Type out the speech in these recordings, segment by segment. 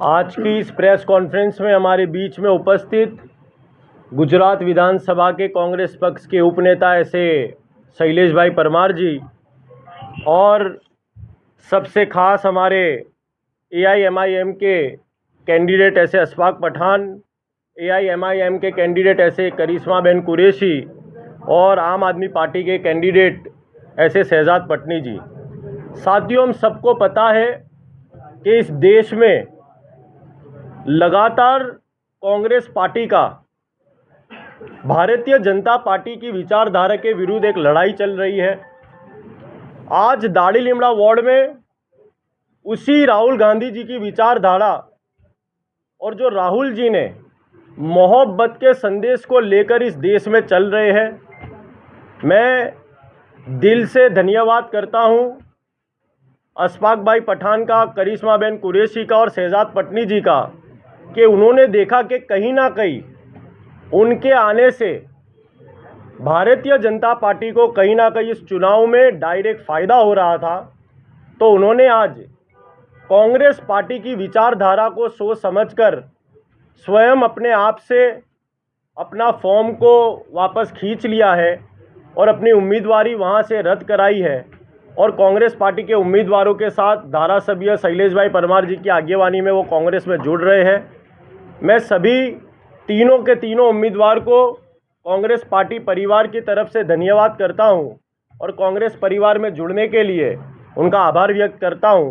आज की इस प्रेस कॉन्फ्रेंस में हमारे बीच में उपस्थित गुजरात विधानसभा के कांग्रेस पक्ष के उपनेता ऐसे शैलेश भाई परमार जी और सबसे खास हमारे एआईएमआईएम के कैंडिडेट ऐसे अशफाक पठान, एआईएमआईएम के कैंडिडेट ऐसे करिश्मा बेन कुरैशी और आम आदमी पार्टी के कैंडिडेट ऐसे शहजाद पटनी जी। साथियों, हम सबको पता है कि इस देश में लगातार कांग्रेस पार्टी का भारतीय जनता पार्टी की विचारधारा के विरुद्ध एक लड़ाई चल रही है। आज दाढ़ी लिमड़ा वार्ड में उसी राहुल गांधी जी की विचारधारा और जो राहुल जी ने मोहब्बत के संदेश को लेकर इस देश में चल रहे हैं, मैं दिल से धन्यवाद करता हूं अशफाक भाई पठान का, करिश्मा बेन कुरैशी का और शहजाद पटनी जी का कि उन्होंने देखा कि कहीं ना कहीं उनके आने से भारतीय जनता पार्टी को कहीं ना कहीं इस चुनाव में डायरेक्ट फ़ायदा हो रहा था। तो उन्होंने आज कांग्रेस पार्टी की विचारधारा को सोच समझकर स्वयं अपने आप से अपना फॉर्म को वापस खींच लिया है और अपनी उम्मीदवारी वहां से रद्द कराई है और कांग्रेस पार्टी के उम्मीदवारों के साथ धारासभ्य शैलेश भाई परमार जी की आगेवानी में वो कांग्रेस में जुड़ रहे हैं। मैं सभी तीनों के तीनों उम्मीदवार को कांग्रेस पार्टी परिवार की तरफ से धन्यवाद करता हूं और कांग्रेस परिवार में जुड़ने के लिए उनका आभार व्यक्त करता हूं।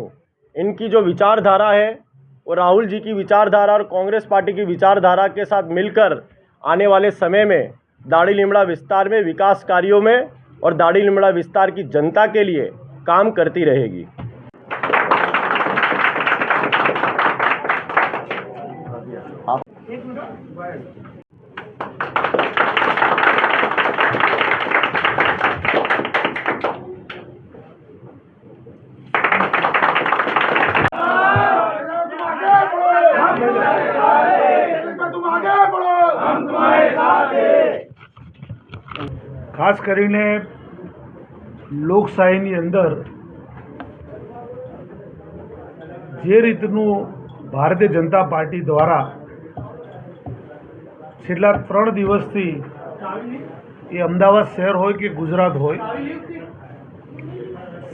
इनकी जो विचारधारा है वो राहुल जी की विचारधारा और कांग्रेस पार्टी की विचारधारा के साथ मिलकर आने वाले समय में दाढ़ी लिमड़ा विस्तार में विकास कार्यों में और दाढ़ी लिमड़ा विस्तार की जनता के लिए काम करती रहेगी। ખાસ કરીને લોકશાહીની અંદર જે રીતનું ભારતીય જનતા પાર્ટી દ્વારા છેલ્લા 3 દિવસથી એ અમદાવાદ શહેર હોય કે ગુજરાત હોય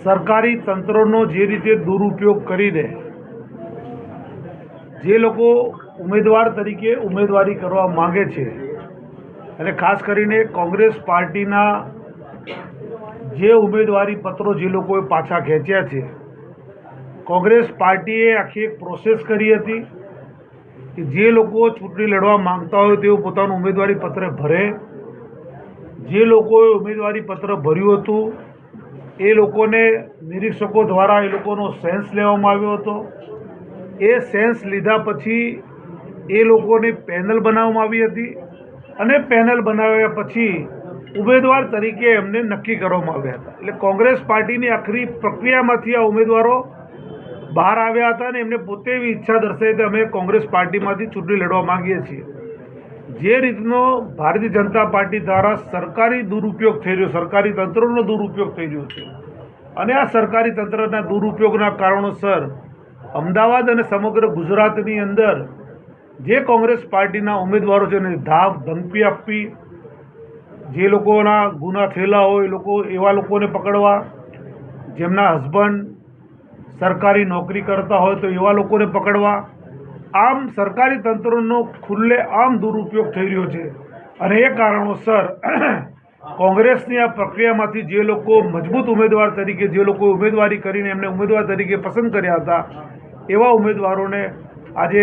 સરકારી તંત્રોનો જે રીતે દુરુપયોગ કરીને જે લોકો ઉમેદવાર તરીકે ઉમેદવારી કરવા માંગે છે અને ખાસ કરીને કોંગ્રેસ પાર્ટીના જે ઉમેદવારી પત્રો જે લોકોએ પાછા ખેંચ્યા છે, કોંગ્રેસ પાર્ટીએ આખી એક પ્રોસેસ કરી હતી કે જે લોકો ચૂંટણી લડવા માંગતા હોય તેઓ પોતાનું ઉમેદવારી પત્ર ભરે। જે લોકોએ ઉમેદવારી પત્ર ભર્યું હતું એ લોકોને નિરીક્ષકો દ્વારા એ લોકોનો સેન્સ લેવામાં આવ્યો હતો। એ સેન્સ લીધા પછી એ લોકોને પેનલ બનાવવામાં આવી હતી અને પેનલ બનાવ્યા પછી ઉમેદવાર તરીકે એમને નક્કી કરવામાં આવ્યા હતા। એટલે કોંગ્રેસ પાર્ટીની આખરી પ્રક્રિયામાંથી આ ઉમેદવારો બહાર આવ્યા હતા અને એમને પોતે એવી ઈચ્છા દર્શાવી કે અમે કોંગ્રેસ પાર્ટીમાંથી ચૂંટણી લડવા માંગીએ છીએ। જે રીતનો ભારતીય જનતા પાર્ટી દ્વારા સરકારી દુરુપયોગ થઈ રહ્યો, સરકારી તંત્રનો દુરુપયોગ થઈ રહ્યો છે અને આ સરકારી તંત્રના દુરુપયોગના કારણોસર અમદાવાદ અને સમગ્ર ગુજરાતની અંદર જે કોંગ્રેસ પાર્ટીના ઉમેદવારો છે એને ધાક ધમકી આપવી, જે લોકોના ગુના થયેલા હોય એ લોકો એવા લોકોને પકડવા, જેમના હસબન્ડ સરકારી નોકરી કરતા હોય તો એવા લોકોને પકડવા, આમ સરકારી તંત્રનો ખુલ્લે આમ દુરુપયોગ થઈ રહ્યો છે અને એ કારણોસર કોંગ્રેસની આ પ્રક્રિયામાંથી જે લોકો મજબૂત ઉમેદવાર તરીકે જે લોકો ઉમેદવારી કરીને એમને ઉમેદવાર તરીકે પસંદ કર્યા હતા એવા ઉમેદવારોને આજે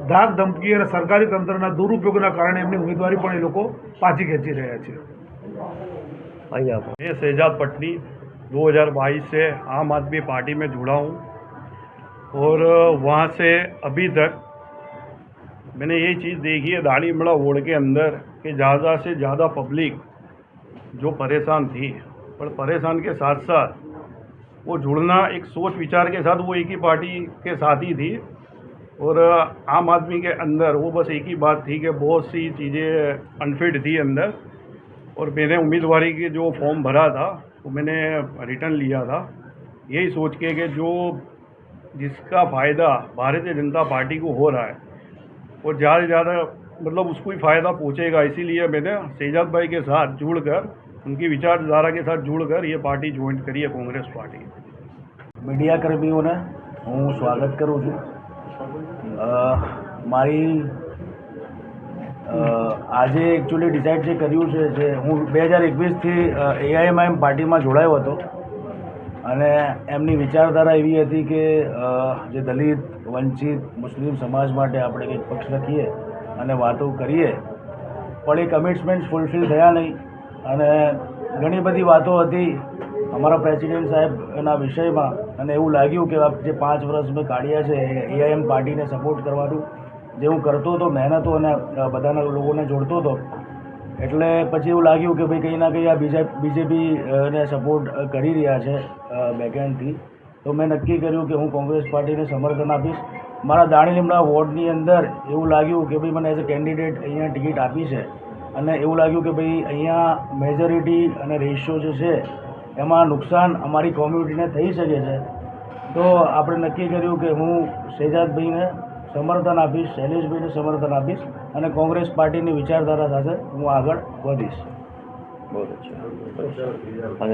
ધાક ધમકી અને સરકારી તંત્રના દુરુપયોગના કારણે એમની ઉમેદવારી પણ એ લોકો પાછી ખેંચી રહ્યા છે। मैं शहजाद पटनी 2022 से आम आदमी पार्टी में जुड़ा हूँ और वहाँ से अभी तक मैंने ये चीज़ देखी है दाढ़ी लिमड़ा वार्ड के अंदर कि ज़्यादा से ज़्यादा पब्लिक जो परेशान थी, पर परेशान के साथ साथ वो जुड़ना एक सोच विचार के साथ वो एक ही पार्टी के साथ ही थी और आम आदमी के अंदर वो बस एक ही बात थी कि बहुत सी चीज़ें अनफिट थी अंदर। और मैंने उम्मीदवारी के जो फॉर्म भरा था वो मैंने रिटर्न लिया था यही सोच के कि जो जिसका फ़ायदा भारतीय जनता पार्टी को हो रहा है और ज़्यादा से ज़्यादा मतलब उसको ही फ़ायदा पहुँचेगा, इसीलिए मैंने शहजाद भाई के साथ जुड़कर उनकी विचारधारा के साथ जुड़कर ये पार्टी ज्वाइन करी है, कांग्रेस पार्टी। મીડિયા કર્મીઓને હું સ્વાગત કરું છું. મારી આજે એકચ્યુઅલી ડિસાઇડ જે કર્યું છે જે હું 2021થી AIMIM પાર્ટીમાં જોડાયો હતો અને એમની વિચારધારા એવી હતી કે જે દલિત વંચિત મુસ્લિમ સમાજ માટે આપણે કંઈક પક્ષ રાખીએ અને વાતો કરીએ, પણ એ કમિટમેન્ટ્સ ફૂલફિલ થયા નહીં અને ઘણી બધી વાતો હતી અમારા પ્રેસિડેન્ટ સાહેબ એના વિષયમાં અને એવું લાગ્યું કે જે 5 વર્ષ મેં કાઢ્યા છે AIM પાર્ટીને સપોર્ટ કરવાનું જે હું કરતો હતો, મહેનતો અને બધાના લોકોને જોડતો હતો, એટલે પછી એવું લાગ્યું કે ભાઈ કંઈ ના કંઈ આ BJP ને સપોર્ટ કરી રહ્યા છે બેકએન્ડથી. તો મેં નક્કી કર્યું કે હું કોંગ્રેસ પાર્ટીને સમર્થન આપીશ. મારા દાણી લીમડા વોર્ડની અંદર એવું લાગ્યું કે ભાઈ મને એઝ અ કેન્ડિડેટ અહીંયા ટિકિટ આપી છે અને એવું લાગ્યું કે ભાઈ અહીંયા મેજોરિટી અને રેશિયો જે છે એમાં નુકસાન અમારી કોમ્યુનિટીને થઈ શકે છે. તો આપણે નક્કી કર્યું કે હું શહેજાદભાઈને સમર્થન આપીશ, શૈલેષભાઈને સમર્થન આપીશ અને કોંગ્રેસ પાર્ટીની વિચારધારા સાથે હું આગળ વધીશ. બહુ અચ્છા.